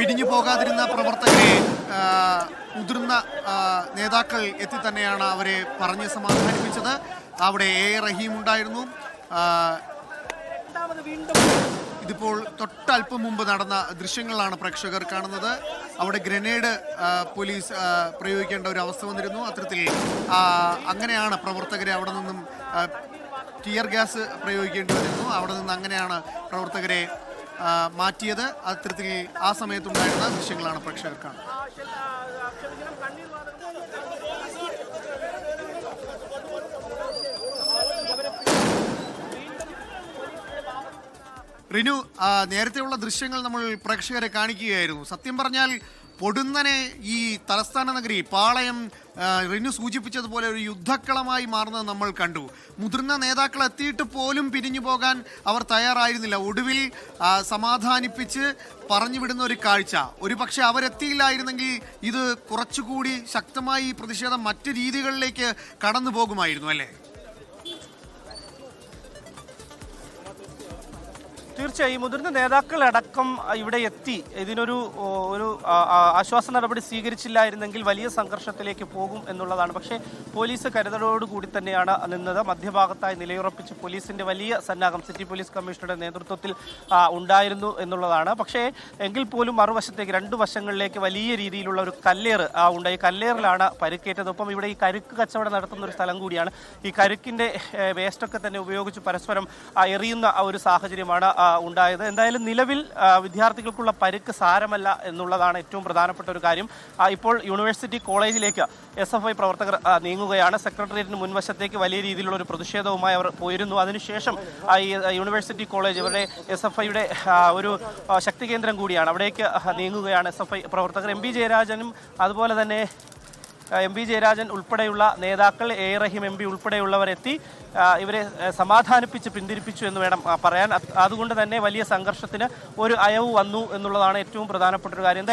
പിരിഞ്ഞു പോകാതിരുന്ന പ്രവർത്തകരെ മുതിർന്ന നേതാക്കൾ എത്തി തന്നെയാണ് അവരെ പറഞ്ഞ് സമാധാനിപ്പിച്ചത്. അവിടെ എ റഹീം ഉണ്ടായിരുന്നു. ഇതിപ്പോൾ തൊട്ടല്പം മുമ്പ് നടന്ന ദൃശ്യങ്ങളാണ് പ്രേക്ഷകർ കാണുന്നത്. അവിടെ ഗ്രനേഡ് പോലീസ് പ്രയോഗിക്കേണ്ട ഒരു അവസ്ഥ വന്നിരുന്നു. അത്തരത്തിൽ അങ്ങനെയാണ് പ്രവർത്തകരെ അവിടെ നിന്നും ടിയർ ഗ്യാസ് പ്രയോഗിക്കേണ്ടി വന്നിരുന്നു. അവിടെ നിന്ന് അങ്ങനെയാണ് പ്രവർത്തകരെ മാറ്റിയത്. അത്തരത്തിൽ ആ സമയത്തുണ്ടായിരുന്ന ദൃശ്യങ്ങളാണ് പ്രേക്ഷകർ കാണുന്നത്. റിനു, നേരത്തെയുള്ള ദൃശ്യങ്ങൾ നമ്മൾ പ്രേക്ഷകരെ കാണിക്കുകയായിരുന്നു. സത്യം പറഞ്ഞാൽ പൊടുന്നനെ ഈ തലസ്ഥാന നഗരി പാളയം റിനു സൂചിപ്പിച്ചതുപോലെ ഒരു യുദ്ധക്കളമായി മാറുന്നത് നമ്മൾ കണ്ടു. മുതിർന്ന നേതാക്കൾ എത്തിയിട്ട് പോലും പിരിഞ്ഞു പോകാൻ അവർ തയ്യാറായിരുന്നില്ല. ഒടുവിൽ സമാധാനിപ്പിച്ച് പറഞ്ഞു വിടുന്ന ഒരു കാഴ്ച. ഒരു പക്ഷേ അവരെത്തിയില്ലായിരുന്നെങ്കിൽ ഇത് കുറച്ചുകൂടി ശക്തമായി പ്രതിഷേധം മറ്റ് രീതികളിലേക്ക് കടന്നു പോകുമായിരുന്നു അല്ലേ? തീർച്ചയായും മുതിർന്ന നേതാക്കളടക്കം ഇവിടെ എത്തി ഇതിനൊരു ആശ്വാസ നടപടി സ്വീകരിച്ചില്ലായിരുന്നെങ്കിൽ വലിയ സംഘർഷത്തിലേക്ക് പോകും എന്നുള്ളതാണ്. പക്ഷേ പോലീസ് കരുതലോടുകൂടി തന്നെയാണ് നിന്നത്. മധ്യഭാഗത്തായി നിലയുറപ്പിച്ച് പോലീസിന്റെ വലിയ സന്നാഹം സിറ്റി പോലീസ് കമ്മീഷണറുടെ നേതൃത്വത്തിൽ ഉണ്ടായിരുന്നു എന്നുള്ളതാണ്. പക്ഷേ എങ്കിൽ പോലും മറുവശത്തേക്ക് രണ്ടു വശങ്ങളിലേക്ക് വലിയ രീതിയിലുള്ള ഒരു കല്ലേറ് ഉണ്ടായി. കല്ലേറിലാണ് പരിക്കേറ്റത്. ഒപ്പം ഇവിടെ ഈ കരുക്ക് കച്ചവടം നടത്തുന്ന ഒരു സ്ഥലം കൂടിയാണ്. ഈ കരുക്കിന്റെ വേസ്റ്റൊക്കെ തന്നെ ഉപയോഗിച്ച് പരസ്പരം എറിയുന്ന ഒരു സാഹചര്യമാണ് ഉണ്ടായത്. എന്തായാലും നിലവിൽ വിദ്യാർത്ഥികൾക്കുള്ള പരിക്ക് സാരമല്ല എന്നുള്ളതാണ് ഏറ്റവും പ്രധാനപ്പെട്ട ഒരു കാര്യം. ഇപ്പോൾ യൂണിവേഴ്സിറ്റി കോളേജിലേക്ക് SFI പ്രവർത്തകർ നീങ്ങുകയാണ്. സെക്രട്ടേറിയറ്റിന് മുൻവശത്തേക്ക് വലിയ രീതിയിലുള്ള ഒരു പ്രതിഷേധവുമായി അവർ പോയിരുന്നു. അതിനുശേഷം ഈ യൂണിവേഴ്സിറ്റി കോളേജ് ഇവരുടെ SFIയുടെ ഒരു ശക്തി കേന്ദ്രം കൂടിയാണ്. അവിടേക്ക് നീങ്ങുകയാണ് SFI പ്രവർത്തകർ. MP ജയരാജനും അതുപോലെ തന്നെ MP ജയരാജൻ ഉൾപ്പെടെയുള്ള നേതാക്കൾ, എ റഹീം MP ഉൾപ്പെടെയുള്ളവരെത്തി ഇവരെ സമാധാനിപ്പിച്ച് പിന്തിരിപ്പിച്ചു എന്ന് വേണം പറയാൻ. അതുകൊണ്ട് തന്നെ വലിയ സംഘർഷത്തിന് ഒരു അയവ് വന്നു എന്നുള്ളതാണ് ഏറ്റവും പ്രധാനപ്പെട്ട ഒരു കാര്യം.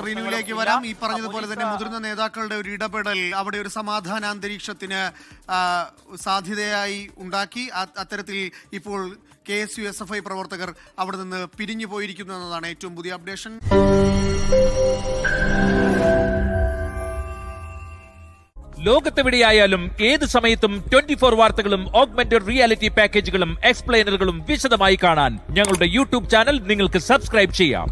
റീനുവിലേക്ക് വരാം. ഈ പറഞ്ഞതുപോലെ തന്നെ മുതിർന്ന നേതാക്കളുടെ ഒരു ഇടപെടൽ അവിടെ ഒരു സമാധാന അന്തരീക്ഷത്തിന് സാധ്യതയായി ഉണ്ടാക്കി. അത്തരത്തിൽ ഇപ്പോൾ KSU SFI പ്രവർത്തകർ അവിടെ നിന്ന് പിരിഞ്ഞു പോയിരിക്കുന്നു എന്നതാണ് ഏറ്റവും പുതിയ അപ്ഡേഷൻ. ലോകത്തെവിടെയായാലും ഏത് സമയത്തും 24 വാർത്തകളും ഓഗ്മെന്റഡ് റിയാലിറ്റി പാക്കേജുകളും എക്സ്പ്ലെയിനറുകളും വിശദമായി കാണാൻ ഞങ്ങളുടെ YouTube ചാനൽ നിങ്ങൾക്ക് സബ്സ്ക്രൈബ് ചെയ്യാം.